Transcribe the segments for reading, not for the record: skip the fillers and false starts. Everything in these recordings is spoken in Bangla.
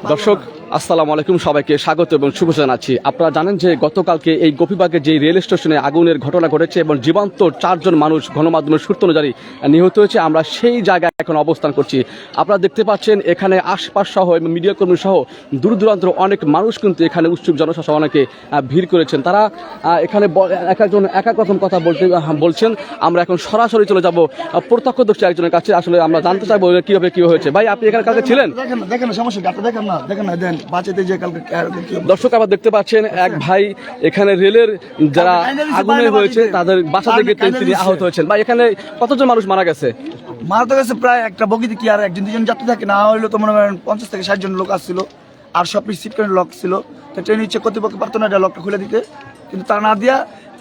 দর্শক আসসালামু আলাইকুম, সবাইকে স্বাগত এবং শুভেচ্ছা জানাচ্ছি। আপনারা জানেন যে গতকালকে এই গোপীবাগে যে রেল স্টেশনে আগুনের ঘটনা ঘটেছে এবং জীবন্ত 4 জন মানুষ গণমাধ্যমের সূত্র অনুযায়ী নিহত হয়েছে, আমরা সেই জায়গায় এখন অবস্থান করছি। আপনারা দেখতে পাচ্ছেন এখানে আশপাশ সহ এবং মিডিয়া কর্মী সহ দূর দূরান্তের অনেক মানুষ কিন্তু এখানে উৎসুক জনসহ অনেকে ভিড় করেছেন। তারা এখানে এক একজন এক এক রকম কথা বলছেন। আমরা এখন সরাসরি চলে যাব প্রত্যক্ষদর্শী একজনের কাছে। আসলে আমরা জানতে চাইবো কিভাবে কি হয়েছে। ভাই, আপনি এখানে কালকে ছিলেন? দেখেন সমস্যা দেখেন না, দেখেন না, দেন বাঁচাতে যে কালকে দর্শক আবার দেখতে পাচ্ছেন এক ভাই এখানে রেলের যারা আগুনে হয়েছে তাদের বাঁচাতে গিয়ে তিনি আহত হয়েছেন। ভাই, এখানে কতজন মানুষ মারা গেছে? মারা তো গেছে প্রায় একটা বগিতে কি আর একজন দুজন যাত্রী থাকে না হইলো তো মনে করেন 50 থেকে 60 জন লোক আসছিল, আর সব সিট করে লক ছিল। তো ট্রেন ইচ্ছে কর্তৃপক্ষ পারতো না লকটা খুলে দিতে, কিন্তু তারা না দিয়া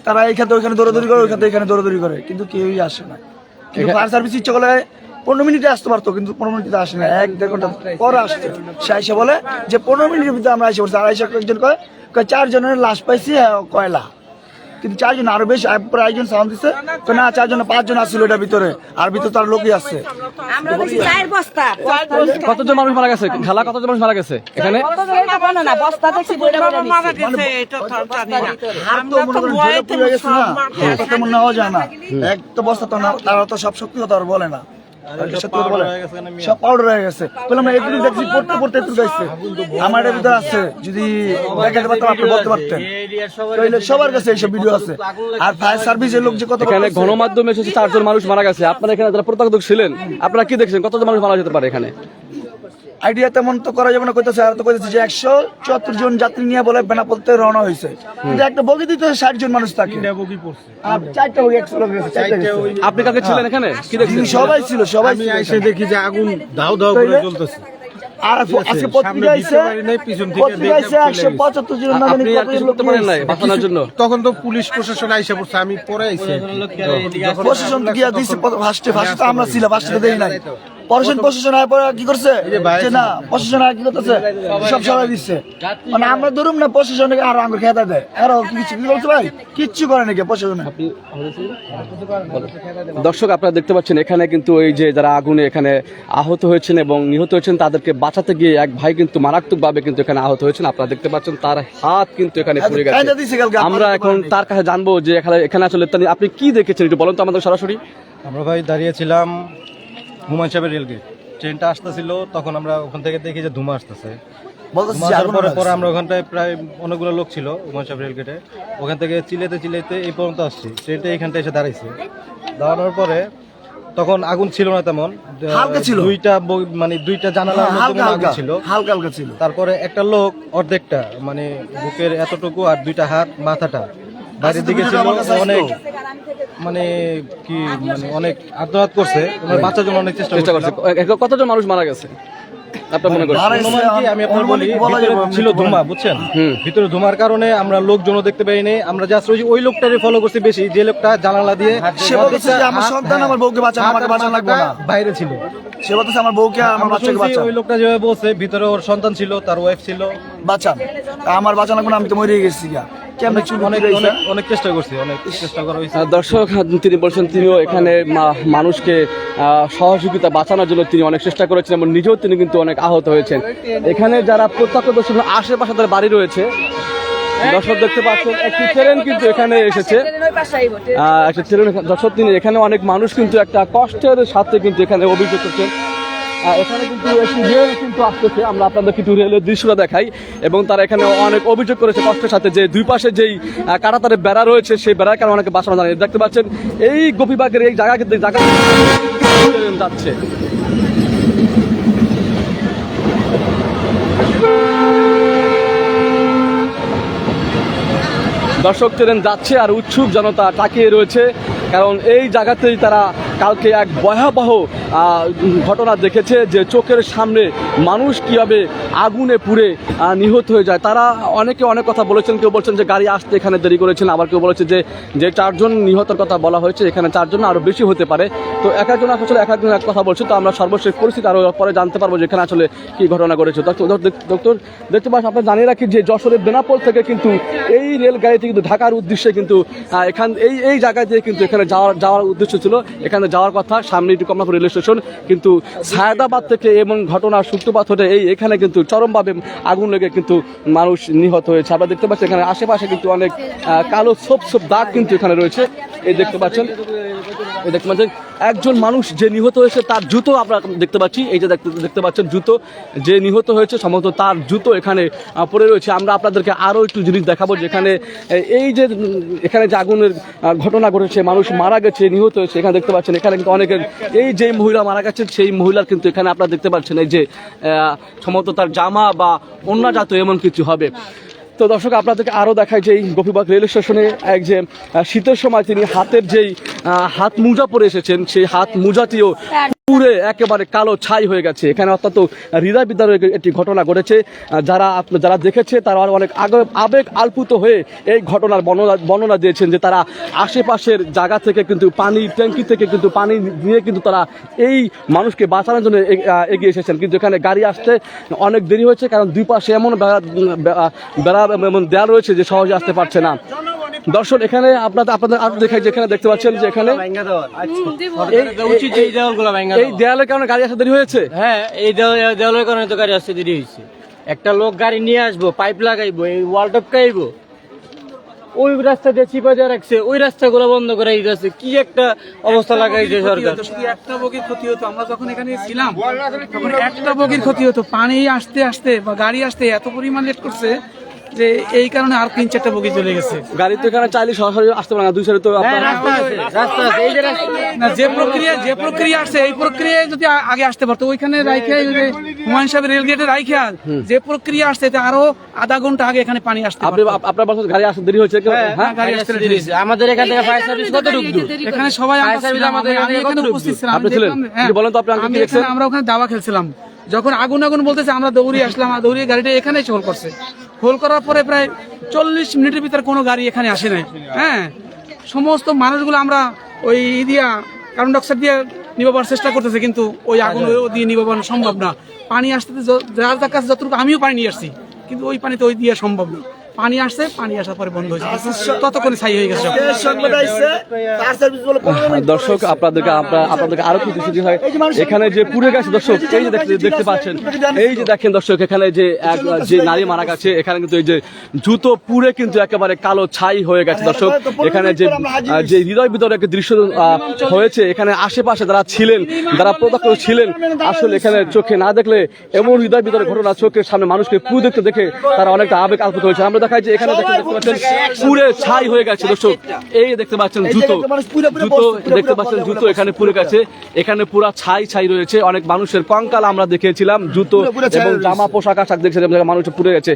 তারা এইখানে ওইখানে দৌড়াদৌড়ি করে, ওইখানে এখানে দৌড়াদৌড়ি করে, কিন্তু কেউই আসে না। কিন্তু ফায়ার সার্ভিস ইচ্ছে করলে 15 মিনিটে আসতে পারতো, কিন্তু 15 মিনিটে আসে না, 1-1.5 ঘন্টা পরে আসছে। সে আইসা বলে যে 15 মিনিটের ভিতরে আমরা এসে পড়ছি। আর আইসা একজন কয় 4 জনের লাশ পাইছি কয়লা, কিন্তু 4 জন আরো বেশি একজন সাউন্ড দিচ্ছে না, 4 জন 5 জন আসছিল এটার ভিতরে, আর ভিতরে তার লোকই আসছে। কতজন মানুষ মারা গেছে? খেলা কতজন মানুষ মারা গেছে এখানে? এক তো বস্তা তো না, তারা তো সব সত্যি কথা আর বলে না, সব পাউডার হয়ে গেছে। বললাম এটুকু দেখছি পড়তে পড়তে এটুকু আসছে, আমার এর ভিতরে আছে, যদি দেখাতে পারতাম আপনি বলতে পারতেন। সবার কাছে এইসব ভিডিও আছে। আর ফায়ার সার্ভিসের লোক যে কত এখানে গণমাধ্যমে এসেছে 4 জন মানুষ মারা গেছে। আপনারা এখানে যারা প্রত্যক্ষদর্শী ছিলেন, আপনারা কি দেখছেন? কতজন মানুষ মারা যেতে পারে এখানে? আইডিয়া তেমন তো করা যাবে না, কইতেছে আর তো কইতেছে যে 174 জন যাত্রী নিয়ে বলে বেনাপোলতে রওনা হয়েছে, কিন্তু একটা বগি দিতে 60 জন মানুষ থাকে। আর 4টা বগি 100 লোক গেছে, 4টা গেছে। আপনি কাকে ছিলেন এখানে? কি দেখছেন? সবাই ছিল, সবাই এসে দেখি যে আগুন দাও দাও করে জ্বলতেছে। আর আজকে পত্রিকা আইছে, পত্রিকা আইছে 175 জন না জানি আপনি আর কত কিছু লোক করতে পারেন নাই বাঁচানোর জন্য? তখন তো পুলিশ প্রশাসন আইসা পড়ছে, আমি পরে আইছি। প্রশাসন গিয়া দিছে ফার্স্টে তো আমরা ছিলাম, ফার্স্টে দেই নাই। প্রশাসন আয় পরে কি করছে যে না, প্রশাসন আর কি করতেছে সব সবাই দিচ্ছে, মানে আমরা ধরুন না প্রশাসনকে আরো আঙ্গুর খেতে দেয়, আরো কিছু কি বলছে ভাই, কিচ্ছু করে নাকি প্রশাসনে। দর্শক আপনারা দেখতে পাচ্ছেন এখানে কিন্তু এই যে যারা আগুনে এখানে আহত হয়েছেন এবং নিহত হয়েছেন তাদেরকে বাঁচাতে গিয়ে এক ভাই কিন্তু মারাত্মকভাবে কিন্তু এখানে আহত হয়েছেন। আপনারা দেখতে পাচ্ছেন তার হাত কিন্তু এখানে পড়ে গেছে। আমরা এখন তার কাছে জানবো যে এখানে আসলে আপনি কি দেখেছেন, একটু বলেন তো আমাদের সরাসরি। আমরা ভাই দাঁড়িয়েছিলাম হুমায়ুন সাহেবের রেলগেট, ট্রেনটা আসতেছিল, তখন আমরা ওখান থেকে দেখি যে ধোঁয়া আসতেছে। পরে আমরা ওখানটায় প্রায় অনেকগুলো লোক ছিল হুমায়ুন সাহেব রেলগেটে, ওখান থেকে চিলাইতে এই পর্যন্ত আসছি। ট্রেনটা এইখানটা এসে দাঁড়াইছে, দাঁড়ানোর পরে তখন আগুন ছিল না তেমন, দুইটা জানালার মধ্যে আগুন ছিল, হালকা হালকা ছিল। তারপরে একটা লোক অর্ধেকটা মানে বুকের এতটুকু আর 2টা হাত মাথাটা বাইরের দিকে ছিল, অনেক মানে কি মানে অনেক আত্মঘাত করছে, বাঁচার জন্য অনেক চেষ্টা করছে। কতজন মানুষ মারা গেছে আপনার মনে করেন? আমি আপনার বলি, ভিতরে ছিল ধোঁয়া, বুঝছেন, ভিতরে ধোঁয়ার কারণে আমরা লোকজনও দেখতে পাইনি। আমরা জাস্ট ওই লোকটারে ফলো করছি বেশি, যে লোকটা জানালা দিয়ে আমার সন্তান আমার বউকে বাঁচানো, আমাকে বাঁচানো লাগবে না, বাইরে ছিল। সে বলতেছে আমার বউকে আমার বাচ্চাকে বাঁচান। ওই লোকটা যেভাবে বলছে, ভিতরে ওর সন্তান ছিল, তার ওয়াইফ ছিল, বাঁচান, আমার বাঁচানো লাগবে না, আমি তো মরে গেছি। অনেক চেষ্টা করছি, অনেক চেষ্টা করা হয়েছে। দর্শক তিনি বলছেন তিনিও এখানে মানুষকে সহযোগিতা বাঁচানোর জন্য তিনি অনেক চেষ্টা করেছেন এবং নিজেও তিনি কিন্তু অনেক আহত হয়েছেন। এখানে যারা প্রত্যক্ষদর্শী আশেপাশে তাদের বাড়ি রয়েছে, দর্শক দেখতে পাচ্ছেন একটি ট্রেন কিন্তু এখানে এসেছে, একটা ট্রেন। দর্শক তিনি এখানে অনেক মানুষ কিন্তু একটা কষ্টের সাথে কিন্তু এখানে অভিযোগ করছেন। এখানে কিন্তু একটি রেল কিন্তু আসতেছে, আমরা আপনাদের কিছু রেলের দৃশ্যটা দেখাই। এবং তারা এখানে অনেক অভিযোগ করেছে কষ্টের সাথে যে দুই পাশে যেই কাঁটাতারের বেড়া রয়েছে সেই বেড়ার কারণে অনেকে বাঁচানো যায়। দেখতে পাচ্ছেন এই গোপীবাগের এই জায়গা যাচ্ছে। দর্শক ট্রেন যাচ্ছে আর উৎসুক জনতা তাকিয়ে রয়েছে, কারণ এই জায়গাতেই তারা কালকে এক ভয়াবহ ঘটনা দেখেছে যে চোখের সামনে মানুষ কীভাবে আগুনে পুড়ে নিহত হয়ে যায়। তারা অনেকে অনেক কথা বলেছেন, কেউ বলছেন যে গাড়ি আসতে এখানে দেরি করেছেন, আবার কেউ বলেছে যে 4 জন নিহতের কথা বলা হয়েছে, এখানে 4 জন আরও বেশি হতে পারে। তো এক একজন আসলে এক একজন এক কথা বলছে। তো আমরা সর্বশেষ পরিস্থিতি আরও পরে জানতে পারবো যে এখানে আসলে কী ঘটনা ঘটেছে। ডক্টর দেখতে পাচ্ছেন, আপনারা জানিয়ে রাখি যে যশোরের বেনাপোল থেকে কিন্তু এই রেলগাড়িতে কিন্তু ঢাকার উদ্দেশ্যে কিন্তু এই জায়গায় দিয়ে কিন্তু এখানে যাওয়ার উদ্দেশ্য ছিল। এখানে যেখানে যাওয়ার কথা, সামনে একটু কমলাপুর রেল স্টেশন, কিন্তু সায়দাবাদ থেকে এমন ঘটনার সূত্রপাত হতে এখানে কিন্তু চরমভাবে আগুন লেগে কিন্তু মানুষ নিহত হয়েছে। আপনারা দেখতে পাচ্ছেন এখানে আশেপাশে কিন্তু অনেক কালো ছোপ ছোপ দাগ কিন্তু এখানে রয়েছে। এই দেখতে পাচ্ছেন একজন মানুষ যে নিহত হয়েছে তার জুতো আমরা দেখতে পাচ্ছি। এই যে দেখতে পাচ্ছেন জুতো, যে নিহত হয়েছে সম্ভবত তার জুতো এখানে পড়ে রয়েছে। আমরা আপনাদেরকে আরও একটু জিনিস দেখাবো, যেখানে এই যে এখানে যে আগুনের ঘটনা ঘটেছে, মানুষ মারা গেছে, নিহত হয়েছে, এখানে দেখতে পাচ্ছেন এখানে কিন্তু অনেকের, এই যে মহিলা মারা গেছেন সেই মহিলার কিন্তু এখানে আপনারা দেখতে পাচ্ছেন এই যে সম্ভবত তার জামা বা অন্য জাতীয় এমন কিছু হবে। তো দর্শক আপনাদেরকে আরও দেখায় যে এই গোপীবাগ রেল স্টেশনে এক যে শীতের সময় তিনি হাতের যেই হাত মোজা পরে এসেছেন, সেই হাত মোজাটিও পুরে একেবারে কালো ছাই হয়ে গেছে। এখানে অত্যন্ত হৃদয় বিদারক একটি ঘটনা ঘটেছে। যারা দেখেছে তারা অনেক আবেগ আলপুত হয়ে এই ঘটনার বর্ণনা দিয়েছেন যে তারা আশেপাশের জায়গা থেকে কিন্তু পানি ট্যাঙ্কি থেকে কিন্তু পানি দিয়ে কিন্তু তারা এই মানুষকে বাঁচানোর জন্য এগিয়ে এসেছেন, কিন্তু এখানে গাড়ি আসতে অনেক দেরি হয়েছে, কারণ দুই পাশে এমন বেড়া এমন দেওয়া রয়েছে যে সহজে আসতে পারছে না। দর্শন এখানে আপনাদের আরো দেখাই, যেখানে দেখতে পাচ্ছেন যে এখানে এই দেয়ালের কারণে গাড়ি আসতে দেরি হয়েছে। হ্যাঁ, এই দেওয়ালের কারণে তো গাড়ি আসতে দেরি হয়েছে। একটা লোক গাড়ি নিয়ে আসবো, পাইপ লাগাইবো, এই ওয়াল টপকাইবো, ওই রাস্তা দিয়ে চিপা দিয়ে রাখছে, ওই রাস্তাগুলো বন্ধ করে দিতেছে। কি একটা অবস্থা লাগাইছে সরকার। একটা বগির ক্ষতি হতো, আমরা যখন এখানে ছিলাম তখন একটা বগির ক্ষতি হতো। পানি আসতে আসতে বা গাড়ি আসতে এত পরিমাণ লেট করছে যে এই কারণে আর 3-4টা বগি চলে গেছে। গাড়ি তো এখানে চাইলে সরাসরি আসতে পারে না, দুই সাইডে তো রাস্তা আছে, এই যে রাস্তা না, যে প্রক্রিয়া আসছে এই প্রক্রিয়ায় যদি আগে আসতে পারতো, ওইখানে রাইখে হুমায়ুন সাহেবের রেলগেটে রাইখে যে প্রক্রিয়া আসছে এতে আরো আধা ঘন্টা আগে এখানে পানি আসতে পারতো। আপনার বাসায় গাড়ি আসতে দেরি হয়েছে? হ্যাঁ, গাড়ি আসতে দেরি হয়েছে। আমাদের এখান থেকে ফায়ার সার্ভিস কত দূর? এখানে সবাই আমাদের এখানে উপস্থিত ছিলাম। আপনি ছিলেন? বলেন তো আপনি কি দেখছেন? আমরা ওখানে দাবা খেলছিলাম, যখন আগুন বলতেছে আমরা দৌড়িয়ে আসলাম, দৌড়িয়ে গাড়িটা এখানে হোল করছে। হোল করার পরে প্রায় 40 মিনিটের ভিতরে কোনো গাড়ি এখানে আসে নাই। হ্যাঁ, সমস্ত মানুষগুলো আমরা ওই দিয়া কার্বন ডাইঅক্সাইড দিয়ে নিবাবার চেষ্টা করতেছে, কিন্তু ওই আগুন দিয়ে নিবানো সম্ভব না। পানি আসতে যার কাছে যতটুকু আমিও পানি নিয়ে আসছি, কিন্তু ওই পানিতে ওই দিয়ে সম্ভব না। পানি আসছে, পানি আসার পরে বন্ধ হয়েছে, ততক্ষণে ছাই হয়ে গেছে। দর্শক আপনাদেরকে আরো কিছু সুযোগ হয় এখানে যে পুড়ে গেছে। দর্শক এই যে দেখতে পাচ্ছেন, এই যে দেখেন দর্শক এখানে যে নারী মারা গেছে, এখানে কিন্তু এই যে জুতো পুড়ে কিন্তু একেবারে কালো ছাই হয়ে গেছে। দর্শক এখানে যে হৃদয় বিদারক দৃশ্য হয়েছে, এখানে আশেপাশে যারা ছিলেন, যারা প্রত্যক্ষ ছিলেন, আসলে এখানে চোখে না দেখলে এমন হৃদয় বিদারক ঘটনা, চোখের সামনে মানুষকে পুড়ে দেখে তারা অনেকটা আবেগ আপ্লুত হয়েছে। আমরা দেখাই যে এখানে দেখতে পাচ্ছেন পুড়ে ছাই হয়ে গেছে। দর্শক এই দেখতে পাচ্ছেন জুতো দেখতে পাচ্ছেন, জুতো এখানে পুড়ে গেছে, এখানে পুরা ছাই রয়েছে। অনেক মানুষের কঙ্কাল আমরা দেখেছিলাম, জুতো এবং জামা পোশাক আশাক দেখেছিলাম, মানুষ পুড়ে গেছে।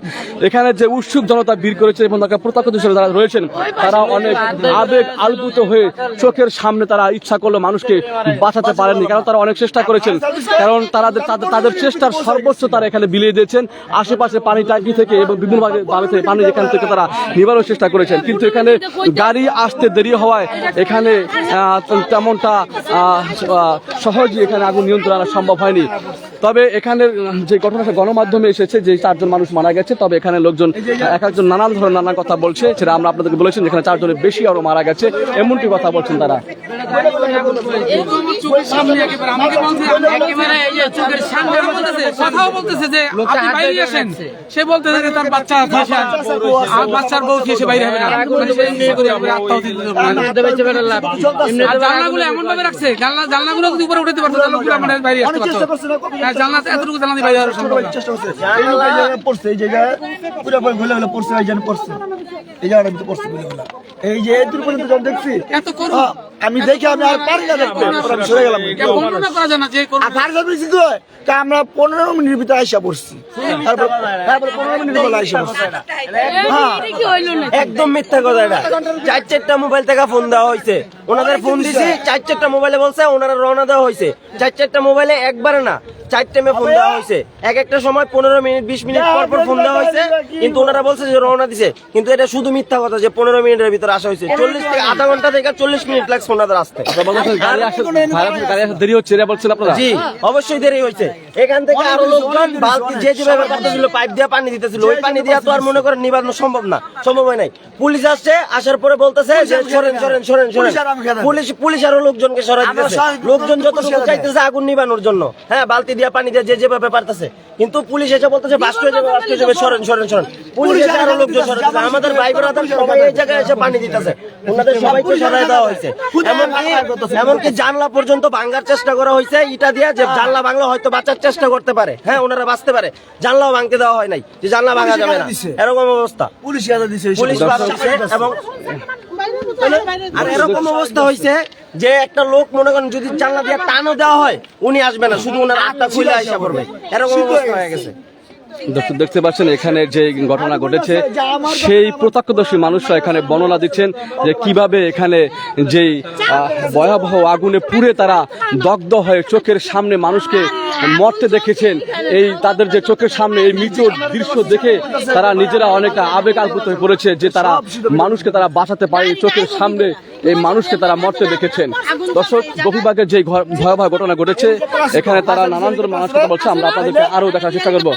এখানে যে উৎসুক জনতা ভিড় করেছে এবং প্রত্যক্ষদর্শী যারা রয়েছেন তারা অনেক আবেগ আলপুত হয়ে চোখের সামনে তারা ইচ্ছা করলো মানুষকে বাঁচাতে পারেননি, কারণ তারা অনেক চেষ্টা করেছেন, কারণ তাদের চেষ্টার সর্বোচ্চ তারা এখানে বিলিয়ে দিয়েছেন। আশেপাশে পানি ট্যাঙ্কি থেকে এবং বিভিন্ন ভাবে পানি এখান থেকে তারা নিবারণের চেষ্টা করেছেন, কিন্তু এখানে গাড়ি আসতে দেরি হওয়ায় এখানে তেমনটা সহজে এখানে আগুন নিয়ন্ত্রণ আনা সম্ভব হয়নি। তবে এখানে যে ঘটনাটা গণমাধ্যমে এসেছে যে 4 জন মানুষ মারা গেছে, তবে এখানে লোকজন এক একজন নানান ধরনের নানান কথা বলছে, সেটা আমরা আপনাদেরকে বলেছেন যেখানে 4 জনের বেশি আরো মারা গেছে এমনটি কথা বলছেন তারা। কথাও বলতেছে যে আপনি বাইরে আসেন, সে বলতেছে যে তার বাচ্চার বউ খেয়ে বাইরে হবে না। জানলাগুলো এমন ভাবে রাখছে, জানলাগুলো যদি উপরে উঠাতে পারতো জানলাগুলো আমাদের বাইরে আসতে পারতো। জানলা এতটুকু জানলা দিয়ে বাইরে আসার সম্ভব না। পড়ছে এই জায়গায় পুরো ঘুরে গেলে পড়ছে, এই জায়গায় পড়ছে, এই জায়গাটা ভিতরে পড়ছে ঘুরে গেলে, এই যে এই দূর পর্যন্ত যখন দেখছি এত করুন আমি দেখি আমি আর পারি না দেখতে, আমি সরে গেলাম। বর্ণনা করা যায় না যে আমরা 15 মিনিটের ভিতরে আইসা পড়ছি, তারপর 15 মিনিট পরে আইসা পড়ছি। একদম মিথ্যা কথা এটা। 4-4টা মোবাইল থেকে ফোন দেওয়া হয়েছে, ওনাদের ফোন দিছি, 4-4টা মোবাইলে বলছে ওনারা রওনা দেওয়া হয়েছে। 4-4টা মোবাইলে একবারে না, 4 টাইমে ফোন দেওয়া হয়েছে। এক একটা সময় 15 মিনিট 20 মিনিট পর ফোন দেওয়া হয়েছে, কিন্তু ওনারা বলছে যে রওনা দিছে, কিন্তু এটা শুধু মিথ্যা কথা যে 15 মিনিটের ভিতরে আসা হয়েছে। 40 থেকে আধা ঘন্টা থেকে 40 মিনিট লাগছে ওনাদের আসতে। গাড়ি আসা দেরি হচ্ছে এটা বলছেন আপনারা? জি অবশ্যই দেরি হয়েছে। এখান থেকে আরো লোকজন বালতি যে যেভাবে করতেছিল, পাইপ দিয়ে পানি দিতেছিল, ওই পানি দিয়ে তো আর মনে করেন নিবানো সম্ভব হয় নাই। পুলিশ আসছে, আসার পরে বলতেছে যে সরেন। পুলিশ আরো লোকজনকে সরাই দিতেছে। লোকজন যতটুকু চাইতেছে আগুন নিবানোর জন্য, হ্যাঁ বালতি দিয়ে পানি দিয়ে যে যেভাবে পারতেছে, কিন্তু পুলিশ এসে বলতেছে বাস্ট হয়ে যাবে, সরেন। পুলিশ এসে আরো লোকজন সরাই দিতেছে। আমাদের ভাই ব্রাদার সবাই এই জায়গায় এসে পানি দিতেছে, ওনাদের সবাইকে সরাই দেওয়া হয়েছে। এমনকি জানলা পর্যন্ত ভাঙার চেষ্টা করা হয়েছে ইটা দিয়ে, যে জানলা ভাঙলে হয়তো বাঁচার চেষ্টা করতে পারে, হ্যাঁ ওনারা বাঁচতে পারে। জানলাও ভাঙতে দেওয়া হয় নাই, যে জানলা ভাঙা যাবে না, এরকম অবস্থা। পুলিশ বাঁচাচ্ছে। এবং আর এরকম অবস্থা হয়েছে যে একটা লোক মনে করেন যদি জানলা দিয়ে টানও দেওয়া হয় উনি আসবে না, শুধু ওনার হাতটা খুলে আসা পড়বে, এরকম অবস্থা হয়ে গেছে। দেখতে পাচ্ছেন এখানে যে ঘটনা ঘটেছে, সেই প্রত্যক্ষদর্শী মানুষরা এখানে বর্ণনা দিচ্ছেন যে কিভাবে এখানে যেই ভয়াবহ আগুনে পুড়ে তারা দগ্ধ হয়ে চোখের সামনে মানুষকে মরতে দেখেছেন। এই তাদের যে চোখের সামনে এই মৃত দৃশ্য দেখে তারা নিজেরা অনেকটা আবেগ আপ্লুত হয়ে পড়েছে, যে তারা মানুষকে তারা বাঁচাতে পারে, চোখের সামনে এই মানুষকে তারা মরতে দেখেছেন। দর্শক, গোপীবাগের যে ভয়াবহ ঘটনা ঘটেছে এখানে তারা নানান ধরনের মানুষ কথা বলছে, আমরা আপনাদেরকে আরো দেখার চেষ্টা করবো।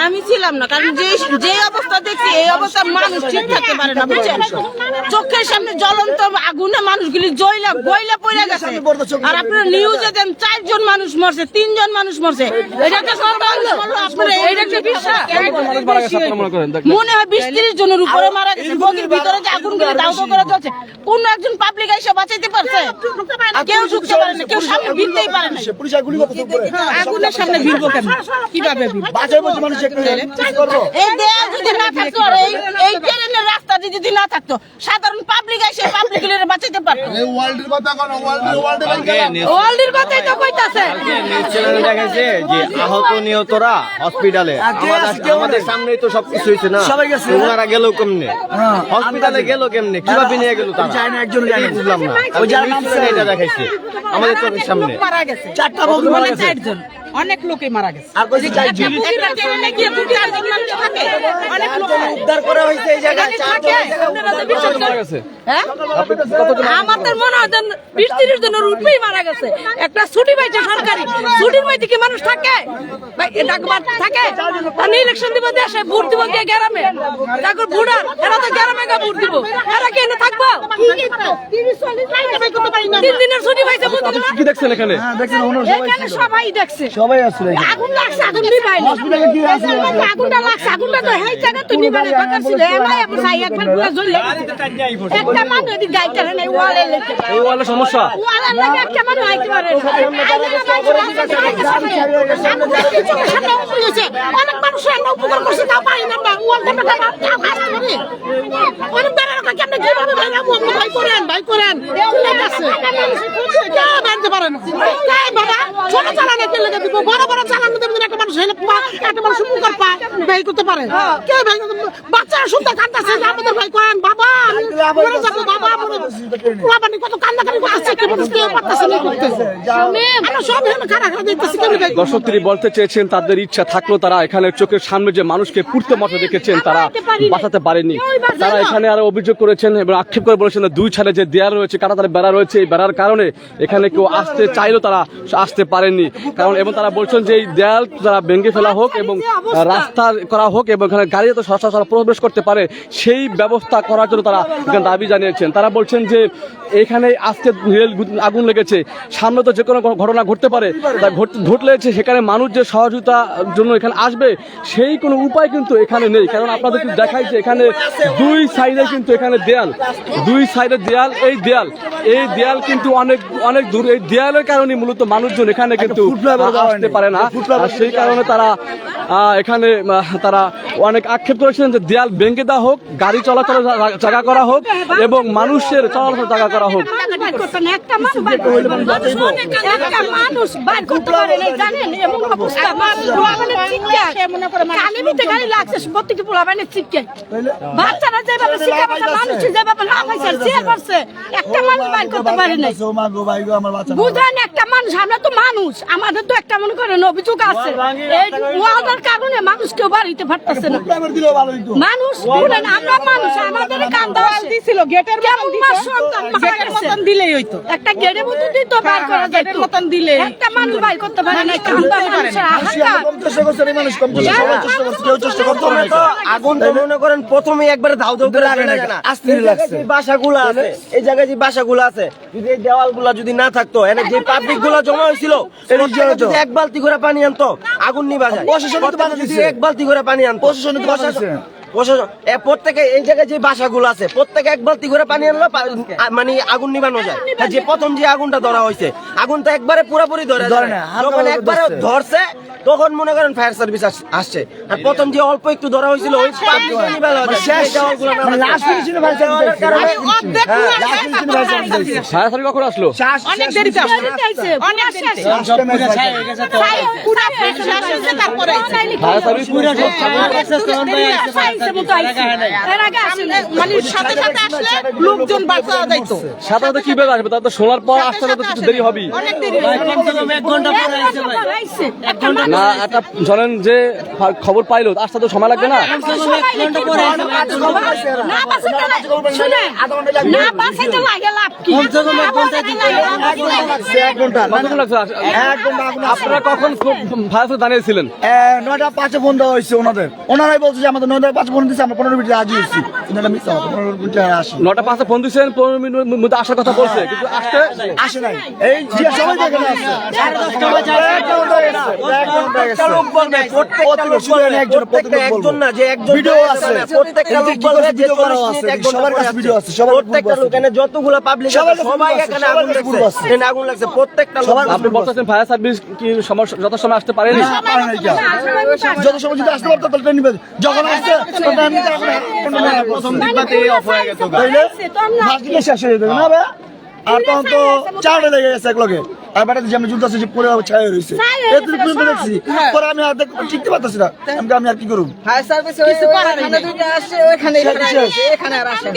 আমি ছিলাম না, কারণ যে অবস্থা দেখছি এই অবস্থা মানুষ ঠিক থাকতে পারে না, বুঝছেন? চোখের সামনে জ্বলন্ত আগুনে মানুষগুলি গইলা পড়ে গেছে। আর আপনারা নিউজে দেন 4 জন মানুষ মরছে, 3 জন মানুষ মরছে। এটা একটা সরকার, আপনারা এইটা একটা বিশ্বাস? মনে হয় 20-30 জনের উপরে মারা গেছে। বগির ভিতরে যে আগুনগুলি দাউ দাউ করে জ্বলছে, কোন একজন পাবলিক এসে বাঁচাইতে পারছে? কেউ ঢুকতে পারে না, কেউ সামনে ভিড়তেই পারে না। আগুনের সামনে ভিড়বো কেন? কিভাবে ভিড়বো? এই দেয়াল যদি না থাকতো, আর এই ট্রেনের রাস্তা যদি না থাকতো, সাধারণ পাবলিক এসে পাবলিক বাঁচাইতে পারতো। ওয়ার্ল্ডের কথাই তো কইতাছে। দেখাইছে যে আহত নিহতরা হসপিটালে, আমাদের সামনেই তো সবকিছু হয়েছে না, ওনারা গেল কেমনে, হসপিটালে গেল কেমনে, কিভাবে নিয়ে গেল তারা বুঝলাম না। ওই যারা এটা দেখাইছে আমাদের চোখের সামনে, 4টা বগি মারা গেছে, 4 জন, অনেক লোকই মারা গেছে। আর কই 4 জন কি 2-4 জন মানুষ থাকে, অনেক লোক উদ্ধার করা হয়েছে এই জায়গায় 4 জন মারা গেছে। হ্যাঁ, আমাদের মনে হয় 20-30 জনের উপরেই মারা গেছে। একটা ছুটি পাইছে সরকারি, ছুটির মধ্যে কি মানুষ থাকে? ভাই এটা থাকে? তাহলে ইলেকশন দিব, দেশে ভোট দিব, দিয়ে গ্রামে তারপর ভোটার, এরা তো গ্রামে গিয়ে ভোট দিব, এরা কি এনে থাকবো? 3 দিনের ছুটি পাইছে, কি দেখছেন এখানে? এখানে সবাই দেখছে, সবাই আসলে আগুন লাগছে, আগুন নিভাই হসপিটালে কি আছে? আগুনটা লাগছে, আগুনটা তো এই জায়গা তুই নিভাই দরকার ছিল। এমআই আপনি সাই একবার পুরো জ্বলে একটা মানুষ এদিক গাইতে নেই, ওয়ালে লেগে এই ওয়ালে সমস্যা, ওয়ালের লাগে একটা মানুষ আইতে পারে না। অনেক মানুষ উপকার করছে, তাও পারি না। ওয়ালটা অনেক বেড়া রাখা কেমন কিভাবে ভাই করেন বানতে পারেন বাবা, ছোট চালানো কে লেগে দিব, বড় বড় চালানো দেবেন, একটা মানুষ হেলে একটা মানুষ উপকার পায়, ভাই করতে পারে কে? ভাই বাচ্চারা সুন্দর কান্দাছে, আমাদের ভাই করেন বাবা, বাবা কত কান্দাকারি করতেছে, কে বলতে পারতেছে না, করতেছে আমরা সব এখানে খারাপ দেখতেছি। দর্শক, তিনি বলতে চেয়েছেন তাদের ইচ্ছা থাকলো তারা এখানে চোখের সামনে যে মানুষকে পুড়তে মরতে দেখেছেন তারা বাঁচাতে পারেনি। তারা এখানে আরো অভিযোগ করেছেন এবং আক্ষেপ করে বলেছেন 2 ছাড়ে যে দেয়াল রয়েছে, কাঁটাতারের বেড়া রয়েছে, এই বেড়ার কারণে এখানে কেউ আসতে চাইলেও তারা আসতে পারেননি। কারণ এবং তারা বলছেন যে এই দেয়াল তারা ভেঙে ফেলা হোক এবং রাস্তা করা হোক এবং এখানে গাড়ি যাতে সচরাচর প্রবেশ করতে পারে সেই ব্যবস্থা করার জন্য তারা এখানে দাবি জানিয়েছেন। তারা বলছেন যে এখানে আজকে রেল আগুন লেগেছে, সামনে তো যে কোনো ঘটনা ঘটতে পারে, ঘটলে সেখানে মানুষ যে সহযোগিতার জন্য এখানে আসবে সেই কোনো উপায় কিন্তু এখানে নেই। কারণ আপনাদের কিন্তু দেখাই যে এখানে 2 সাইডে কিন্তু এখানে দেয়াল, 2 সাইডে দেয়াল, এই দেয়াল কিন্তু অনেক দূর। এই দেয়ালের কারণে মূলত মানুষজন এখানে কিন্তু আসতে পারে না, আর সেই কারণে তারা এখানে তারা অনেক আক্ষেপ করেছেন যে দেয়াল ভেঙে দেওয়া হোক, গাড়ি চলাচলের জায়গা করা হোক এবং মানুষের চলাচলের জায়গা করা হোক। বাচ্চারা যেভাবে শিক্ষা পাচ্ছে, মানুষ যেভাবে না পাইছে, একটা মানুষ বাইর করতে পারে না। বুঝেন, একটা মানুষ, আমরা তো মানুষ, আমাদের তো একটা মনে করেন অভিযোগ আছে, এই ওয়াদার কারণে মানুষ কেউ বাড়িতে পারতেছে করছে না মানুষ শুনেন আমরা মানুষ আমাদের কান্দা দিছিল গেটের মতন দিলেই হইতো একটা গেটের মতন দিত বার করা গেটের মতন দিলে একটা মানুষ বাই করতে পারে না কান্দা আগুন তো মনে করেন প্রথমে একবারে ধাউ ধাউ করে আগে লাগে না বাসাগুলো আছে এই জায়গায় যে বাসাগুলো আছে যদি এই দেওয়ালগুলো যদি না থাকতো এনে যে পাবলিক গুলো জমা হয়েছিল যদি এক বালতি করে পানি আনতো আগুন নিভা যায় যদি এক বালতি করে পানি আনতো প্রত্যেকে এই জায়গায় যে বাসাগুলো আছে প্রত্যেকে এক বালতি করে পানি আনলো মানে আগুন নিভানো যায় যে প্রথম যে আগুনটা ধরা হয়েছে আগুনটা একবারে পুরোপুরি ধরে যখন একবারে ধরছে তখন মনে করেন ফায়ার সার্ভিস আসছে আর প্রথম যে অল্প একটু ধরা হয়েছিল ওই ফায়ার সার্ভিস কখন আসলো? অনেক দেরিতে আসছে অনেক তারপরে ফায়ার সার্ভিস মানে সাথে সাথে আসলে লোকজন বাঁচা যাইতো সাধারণত কিভাবে আসবে? তার তো শোনার পর আসতে তো কিছু দেরি হবেই অনেক দেরি না। একটা ধরেন যে খবর পাইলো আসতে তো সময় লাগবে না? কতক্ষণ লাগছে? আপনারা কখন ফায়ার সার্ভিস জানিয়েছিলেন? 9:05 ফোন দেওয়া হয়েছে ওনারাই বলছে যে আমাদের 9:05 ফোন দিচ্ছে, আমরা 15 মিনিটে হাজির হয়েছি। কিন্তু এটা মিথ্যা কথা, 15 মিনিটে আসি 9:05 ফোন দিচ্ছেন, 15 মিনিটের মধ্যে আসার কথা বলছে, কিন্তু আসে নাই। এই যে সবাই দেখে আসছে একজন না যে একজন ভিডিও আছে, প্রত্যেকটা লোক বলবে যে সবার কাছে ভিডিও আছে, সবার প্রত্যেকটা লোক এখানে যতগুলো পাবলিক সবাই এখানে আগুন লাগছে, এখানে আগুন লাগছে প্রত্যেকটা লোক। আপনি বলতেছেন ফায়ার সার্ভিস কি যত সময় আসতে পারেনি? যত সময় যদি আসতে পারতো তাহলে নিবে, যখন আসছে প্রথম দিকটাতে অফ হয়ে গেছে, তাইলে শেষ হয়ে যেত না ভাই। আর তখন তো 4টা লেগে গেছে এক লগে, আর বেটাতে যে আমি যুদ্ধ আছে পুরো ছায়া রয়েছে, দেখছি পরে আমি আর টিকতে পারতেছি না, আমি আর কি করব? ফায়ার সার্ভিস এখানে দুইটা আসছে, ওইখানে এখানে আর আসে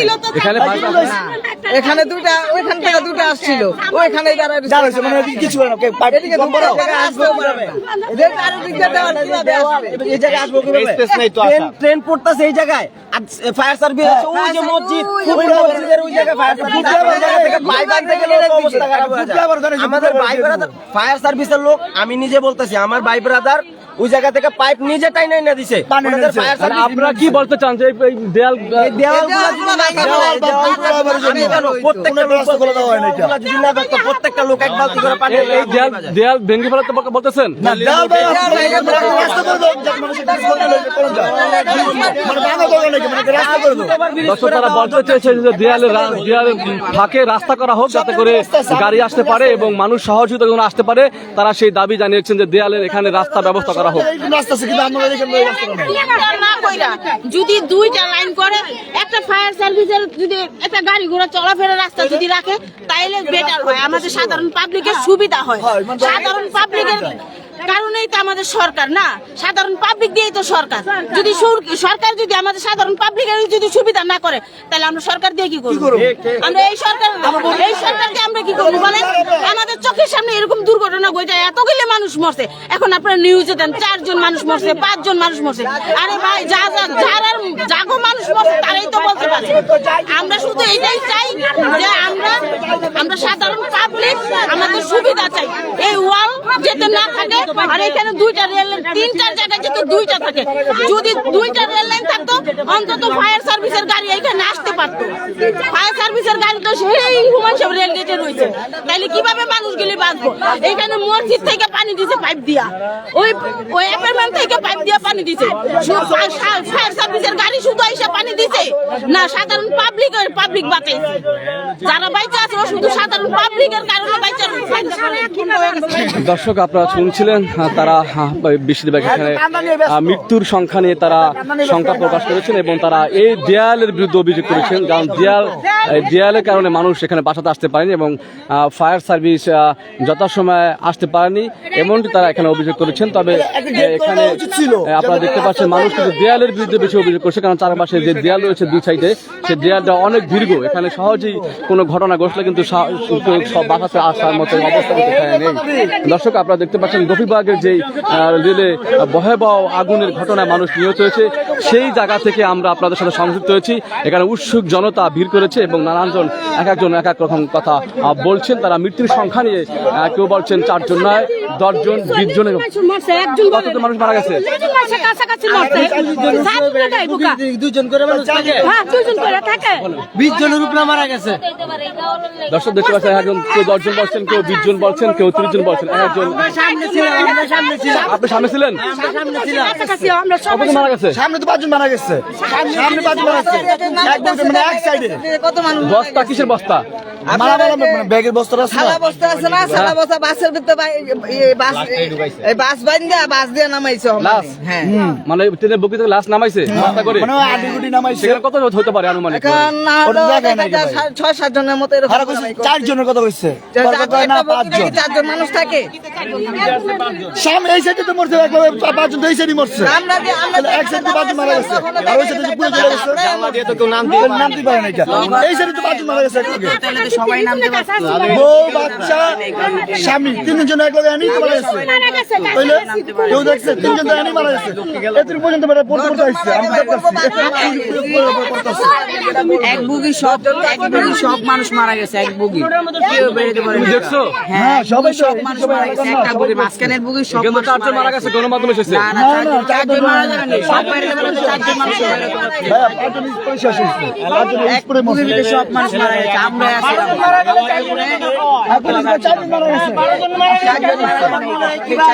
এখানে দুইটা, ওইখান থেকে দুইটা আসছিল, ওইখানে জানাইছে মানে কিছু করে না, পাইপ বন্ধ করো, এই জায়গায় আসবো কিভাবে? ট্রেন পড়তাছে এই জায়গায়, আর ফায়ার সার্ভিস আছে ওই যে মসজিদ, ওই মসজিদের ওই জায়গায় ফায়ার সার্ভিস থেকে পাইপ আনতে গেলে অবস্থা খারাপ হয়ে যায়। আমাদের ভাই ব্রাদার ফায়ার সার্ভিসের লোক, আমি নিজে বলতেছি, আমার ভাই ব্রাদার ওই জায়গা থেকে পাইপ নিজে টাইনাই না দিছে। আপনারা কি বলতে চান যে এই দেয়াল প্রত্যেকটা লোক এক বালতি করে পানি, এই দেয়াল ভেঙে ফেলাতে বলতেছেন? দর্শক, তারা বলতে চেয়েছে যে দেয়ালের ফাঁকে রাস্তা করা হোক, যাতে করে গাড়ি আসতে পারে এবং মানুষ সহজে আসতে পারে। তারা সেই দাবি জানিয়েছেন যে দেয়ালের এখানে রাস্তা ব্যবস্থা করা হোক। যদি 2টা লাইন করে একটা ফায়ার সার্ভিসের যদি একটা গাড়ি ঘোড়া চলাফেরা রাস্তা যদি রাখে তাইলে বেটার হয়, আমাদের সাধারণ পাবলিকের সুবিধা হয়। সাধারণ পাবলিকের কারণেই তো আমাদের সরকার না, সাধারণ পাবলিক দিয়েই তো সরকার। যদি সরকার যদি আমাদের সাধারণ পাবলিকের যদি সুবিধা না করে তাহলে আমরা সরকার দিয়ে কি করব? আমরা এই সরকারকে আমরা কি করবো বলেন? আমাদের চোখের সামনে এরকম দুর্ঘটনা ঘটে, এতগুলো মানুষ মরছে, এখন আপনারা নিউজে দেন 4 জন মানুষ মরছে, 5 জন মানুষ মরছে। আরে ভাই, যারা জাগো মানুষ মরছে তারাই তো বলতে পারে। আমরা শুধু এইটাই চাই যে আমরা সাধারণ পাবলিক আমাদের সুবিধা চাই, এই ওয়াল যেতে না থাকে। আর এখানে 2টা রেল লাইন, 3-4 জায়গায় যেতে 2টা থাকে, যদি 2টা রেল লাইন থাকতো অন্তত ফায়ার সার্ভিসের গাড়ি এখানে আসতে পারতো। ফায়ার সার্ভিসের গাড়ি তো সেই হুমায়ুন সাহেব রেল গেটে রয়েছে, তাইলে কিভাবে মানুষগুলি বাঁচবো? এখানে মসজিদ থেকে পানি দিছে পাইপ দিয়া, ওই অ্যাপার্টমেন্ট থেকে পাইপ দিয়া পানি দিছে। ফায়ার সার্ভিসের গাড়ি শুধু এসে পানি দিছে না, সাধারণ পাবলিক বাঁচাইছে। যারা বাইচা আছে শুধু সাধারণ পাবলিকের কারণে বাইচা রয়েছে। দর্শক, আপনারা শুনছিলেন তারা বেশিরভাগ এখানে মৃত্যুর সংখ্যা নিয়ে তারা শঙ্কা প্রকাশ করেছেন এবং তারা এই দেয়ালের বিরুদ্ধে অভিযোগ করেছেন, কারণ দেয়ালের কারণে মানুষ এখানে বাসাতে আসতে পারেনি এবং ফায়ার সার্ভিস যথাসময়ে আসতে পারেনি, এমনটি তারা এখানে অভিযোগ করেছেন। তবে এখানে আপনারা দেখতে পাচ্ছেন মানুষ কিন্তু দেয়ালের বিরুদ্ধে বেশি অভিযোগ করছে, কারণ চারপাশে যে দেয়াল রয়েছে 2 সাইডে, সেই দেয়ালটা অনেক দীর্ঘ, এখানে সহজেই কোনো ঘটনা ঘটলে কিন্তু সব বাসাতে আসার মতো অবস্থা এখানে নেই। দর্শক, আপনারা দেখতে পাচ্ছেন গোপীবাগের যে যে রেলে ভয়াবহ আগুনের ঘটনায় মানুষ নিহত হয়েছে সেই জায়গা থেকে আমরা আপনাদের সাথে সংযুক্ত হয়েছি। এখানে উৎসুক জনতা ভিড় করেছে এবং নানানজন এক একজন এক এক রকম কথা বলছেন। তারা মৃত্যুর সংখ্যা নিয়ে কেউ বলছেন 4 জন নয় 10 জন 20 জন কতজন মানুষ মারা গেছে। দর্শক দেখতে পাচ্ছেন একজন কেউ 10 জন বলছেন, কেউ 20 জন বলছেন, কেউ 30 জন বলছেন। একজন আপনি সামনে ছিলেন, কতজন মারা গেছে? সামনে তো 5 জন মারা গেছে, সামনে 5 জন মারা গেছে, এক সাইডে। বস্তা কিসের বস্তা? ব্যাগের বস্তাটা আছে না, বস্তা আছে না, সারা বস্তা বাসের ভিতরে বাস বাইন্দা বাস দিয়ে নামাইছে। হ্যাঁ, মানে ট্রেনের বগি থেকে লাশ নামাইছে বস্তা করে, মানে আডি গুটি নামাইছে। সেখানে কত হতে পারে আনুমানিক? 6-7 জনের মতো এরকম। 4 জনের কথা কইছে, 4 জন মানুষ থাকে সামনে এই সাইডে তো মরছে, 5 জন তো এই সাইডে মরছে। এক সাইডে 5 জন মারা গেছে, আর ওই সাইডে পুরো চলে গেছে। নামতে পারে না, এই সাইডে তো 5 জন মারা গেছে। সবাই নামতে পারছে, বউ বাচ্চা স্বামী 3 জন এক লগে আনি মারা গেছে। কইলে কেউ দেখছে 3 জন আনি মারা গেছে। এত পর্যন্ত পড়তে পড়তে আসছে, আমি দেখতাছি এক বুগি সব মানুষ মারা গেছে। এক বুগি কেউ বেরোতে পারে না। দেখছো? হ্যাঁ, সবাই সব মানুষ মারা গেছে। একটা বুগি মাঝখানের বুগি সব কিন্তু 4 জন মারা গেছে গণমাধ্যমে এসেছে। না 4 জন মারা যাবে না, সব বাইরে যাবে 4 জন মানুষ বাইরে যাবে। হ্যাঁ, 5 জন পয়সা শেষছে, 5 জন এক বুগির ভিতরে সব মানুষ মারা গেছে। আমরা আসলাম 4 জন মারা গেছে।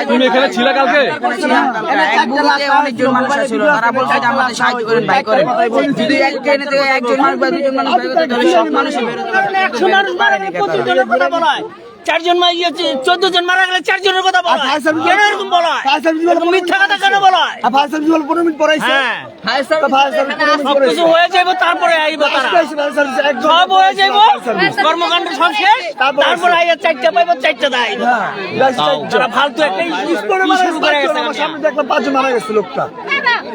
তুমি এখানে ছিলে কালকে? এক বুগিতে অনেকজন মানুষ ছিল, তারা বলছে যে আমাদের সাহায্য করেন, ভাই করেন। যদি এক ট্রেনে থেকে একজন মানুষ বা 2 জন মানুষ বের করতে তাহলে সব মানুষ বের করতে পারে। 100 মানুষ মারা গেলে 25 জনের কথা বলা হয়। 4 জন 14 জন মারা গেলে 4 জনের কথা বলা হয়। কেন এরকম বলা হয়? মিথ্যা কথা কেন বলা হয়? 15 মিনিট পড়াইছে। হ্যাঁ, হ্যাঁ, সবকিছু হয়ে যাইব, তারপরে আইব তারা। সব হয়ে যাইব, কর্মকাণ্ড সব শেষ, তারপরে আইয়া 4টা পাইব, 4টা দেয়। তারা ফালতু একটা শুরু করে গেছে। সামনে দেখলাম 5 জন মারা গেছে লোকটা,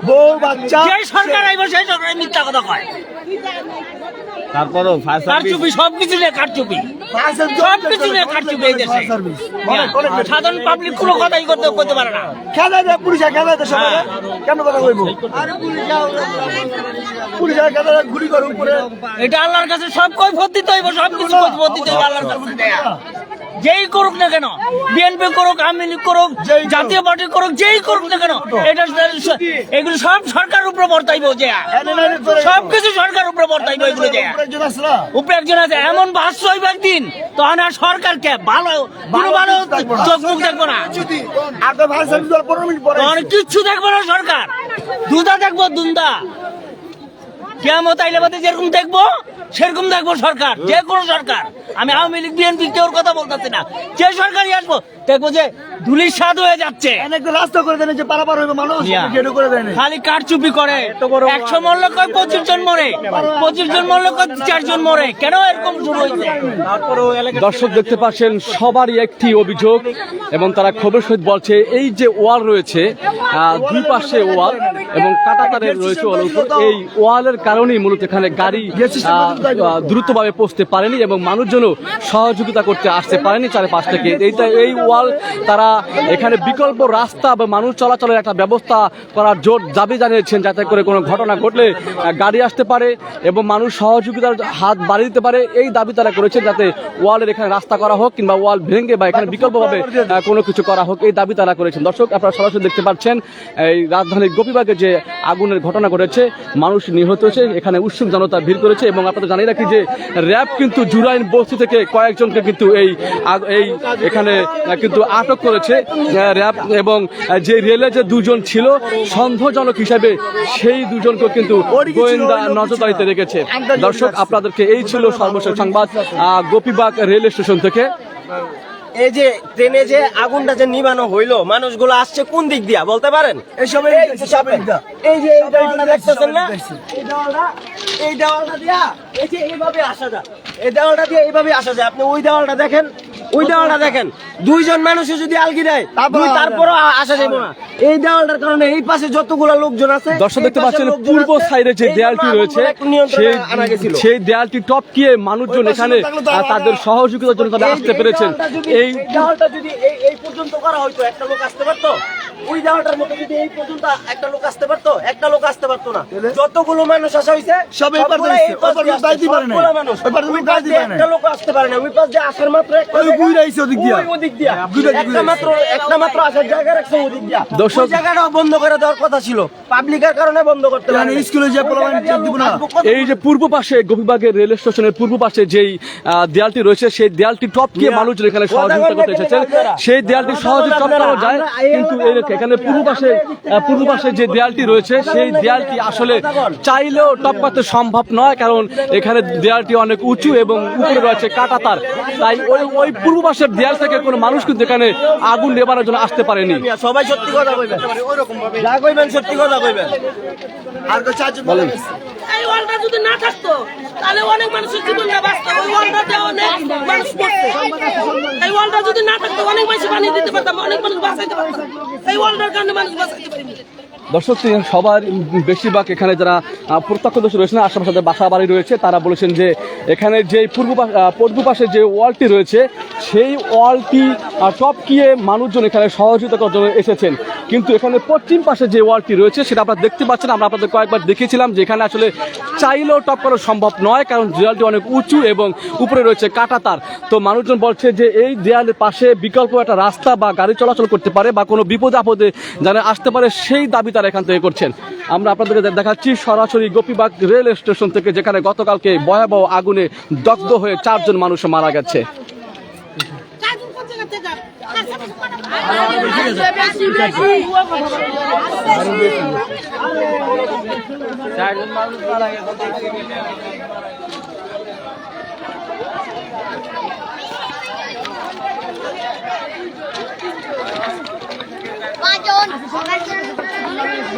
বউ বাচ্চা। যে সরকার আইব সেই সরকার মিথ্যা কথা কয়। তারপরও কারচুপি, সবকিছু নিয়ে কারচুপি, সবকিছু নিয়ে কারচুপি এই দেশে। সাধারণ পাবলিক কোনো কথাই করতে পারে না। খেলা দেয় পুলিশ, খেলা দেয় সবাই, কেন কথা কইব? পুলিশ খেলা গুলি করে উপরে। এটা আল্লাহর কাছে সব কৈফিয়ত দিতে হইব, সবকিছু কৈফিয়ত দিতে হইব আল্লাহর কাছে। যেই করুক না কেন, বিএনপি করুক, আওয়ামী লীগ করুক, জাতীয় পার্টি করুক, যেই করুক না কেন, এটা এগুলো সব সরকারের উপরে বর্তাইব। যে সবকিছু সরকারের উপরে বর্তাইব। এগুলো যে উপরে একজন আছে, এমন বাস হইব একদিন, তখন আর সরকারকে ভালো কোনো ভালো চোখ মুখ দেখবো না, তখন কিচ্ছু দেখবো না সরকার। দুধা দেখবো, দুন্দা কেমত আইলে বাদে যেরকম দেখবো সেরকম দেখবো সরকার, যে কোনো সরকার। আমি আওয়ামী লীগ বিএনপি কেউর কথা বলতেছি না, যে সরকারই আসবো দেখবো যে ধুলির স্বাদ হয়ে যাচ্ছে। রাস্তা করে দেন, যে পারাপার হইবে মানুষ, গেটও করে দেয় না, খালি কারচুপি করে। 100 মরলে কয় 25 জন মরে, 25 জন মরলে কয় 4 জন মরে। কেন এরকম শুরু হয়েছে? দর্শক দেখতে পাচ্ছেন সবারই একটি অভিযোগ এবং তারা ক্ষোভের সহিত বলছে এই যে ওয়াল রয়েছে, 2 পাশে ওয়াল এবং কাঁটাতারের রয়েছে ওয়ালের উপর, এই ওয়ালের কারণেই মূলত এখানে গাড়ি দ্রুতভাবে পৌঁছতে পারেনি এবং মানুষজনও সহযোগিতা করতে আসতে পারেনি চারপাশ থেকে। এই ওয়াল তারা এখানে বিকল্প রাস্তা বা মানুষ চলাচলের একটা ব্যবস্থা করার জোর দাবি জানিয়েছেন, যাতে করে কোনো ঘটনা ঘটলে গাড়ি আসতে পারে এবং মানুষ সহযোগিতার হাত বাড়িয়ে দিতে পারে। এই দাবি তারা করেছেন, যাতে ওয়ালের এখানে রাস্তা করা হোক কিংবা ওয়াল ভেঙে বা এখানে বিকল্পভাবে কোনো কিছু করা হোক, এই দাবি তারা করেছেন। দর্শক আপনারা সরাসরি দেখতে পাচ্ছেন এই রাজধানীর গোপীবাগে যে আগুনের ঘটনা ঘটেছে, মানুষ নিহত হয়েছে, এখানে উৎসুক জনতা ভিড় করেছে এবং আপনাদের জানিয়ে রাখি যে র্যাব কিন্তু জুরাইন বস্তি থেকে কয়েকজনকে কিন্তু এই এখানে কিন্তু আটক করেছে র্যাব, এবং যে রেলে যে 2 জন ছিল সন্দেহজনক হিসাবে সেই 2 জনকে কিন্তু গোয়েন্দা নজরদারিতে রেখেছে। দর্শক আপনাদেরকে এই ছিল সর্বশেষ সংবাদ গোপীবাগ রেল স্টেশন থেকে। এই যে ট্রেনে যে আগুনটা যে নিবানো হইলো, মানুষগুলো আসছে কোন দিক দিয়া বলতে পারেন? এই যে এই দেওয়ালটা দেখতেছেন না, এই দেওয়ালটা দিয়া এই যে এইভাবে আসা যায়, এই দেওয়ালটা দিয়ে এইভাবে আসা যায়। আপনি ওই দেওয়ালটা দেখেন, ওই দেওয়ালটা দেখেন, দুইজন মানুষে যদি আলগি দেয় তারপরও আসা যাইব না। এই দেওয়ালটার কারণে এই পাশে যতগুলো লোকজন আছে, দর্শক দেখতে পাচ্ছেন পূর্ব সাইডে যে দেয়ালটি রয়েছে সেই দেয়ালটি টপকিয়ে মানুষজন এখানে তাদের সহযোগিতার জন্য তারা আসতে পেরেছেন। এই দেওয়ালটা যদি এই পর্যন্ত করা হয়তো একটা লোক আসতে পারতো, ওই দেওয়ালটার মধ্যে যদি এই পর্যন্ত একটা লোক আসতে পারতো, একটা লোক আসতে পারতো না। যতগুলো মানুষ আসা হয়েছে সব এই পার দিয়ে আসছে, ওই পার দিয়ে যাইতে পারে না। সবগুলো মানুষ ওই পার দিয়ে ওই পাশ দিয়ে একটা লোক আসতে পারে না। ওই পাশ দিয়ে আসার মাত্র একটা ওই ঘুরে আইছে ওদিক দিয়া। ওদিক দিয়া একটা মাত্র আসার জায়গা রাখছে ওদিক দিয়া। দর্শক- ওই জায়গাটাও বন্ধ করে দেওয়ার কথা ছিল, পাবলিকের কারণে বন্ধ করতে পারে মানে স্কুলে যে পোলাপান চেক দিব না। এই যে পূর্ব পাশে গোপীবাগের রেল স্টেশনের পূর্ব পাশে যেই দেয়ালটি রয়েছে সেই দেয়ালটি টপকিয়ে মানুষজন এখানে সহযোগিতা করতে এসেছেন। সেই দেয়ালটি সহজে টপকানো যায়, কিন্তু এখানে পূর্ব পাশে যে দেয়ালটি রয়েছে সেই দেয়ালটি আসলে চাইলেও টপকাতে সম্ভব নয়, কারণ এখানে দেয়ালটি অনেক উঁচু এবং উপরে রয়েছে কাঁটা তার। তাই ওই পূর্ব পাশের দেয়াল থেকে কোনো মানুষ কিন্তু এখানে আগুন নেবানোর জন্য আসতে পারেনি। সবাই সত্যি কথা কইবেন, যা কইবেন সত্যি কথা কইবেন। আর তো চারজন বলেন। এই ওয়ালটা যদি না থাকতো তাহলে অনেক মানুষের জীবনটা বাঁচত। ওই ওয়ালটাতে অনেক মানুষ পড়ছে। এই ওয়ালটা যদি না থাকতো অনেক মানুষ পানি দিতে পারতাম, অনেক মানুষ বাঁচাইতে পারতাম। এই ওয়ালটার কারণে মানুষ বাঁচাইতে পারিনি। দর্শক সবার বেশিরভাগ এখানে যারা প্রত্যক্ষদর্শী রয়েছেন, আশেপাশে বাসা বাড়ি রয়েছে, তারা বলেছেন যে এখানে যে পূর্ব পাশে যে ওয়ালটি রয়েছে সেই ওয়ালটি টপকিয়ে মানুষজন এখানে সহযোগিতা করার জন্য এসেছেন। কিন্তু এখানে পশ্চিম পাশে যে ওয়ালটি রয়েছে সেটা আপনারা দেখতে পাচ্ছেন, আমরা আপনাদের কয়েকবার দেখিয়েছিলাম যে এখানে আসলে চাইলেও টপ করা সম্ভব নয়, কারণ দেয়ালটি অনেক উঁচু এবং উপরে রয়েছে কাঁটা তার। তো মানুষজন বলছে যে এই দেয়ালের পাশে বিকল্প একটা রাস্তা বা গাড়ি চলাচল করতে পারে বা কোনো বিপদে আপদে যারা আসতে পারে সেই দাবি তারা এখান থেকে করছেন। আমরা আপনাদেরকে দেখাচ্ছি সরাসরি গোপীবাগ রেল স্টেশন থেকে, যেখানে গতকালকে ভয়াবহ আগুনে দগ্ধ হয়ে 4 জন মানুষ মারা গেছে।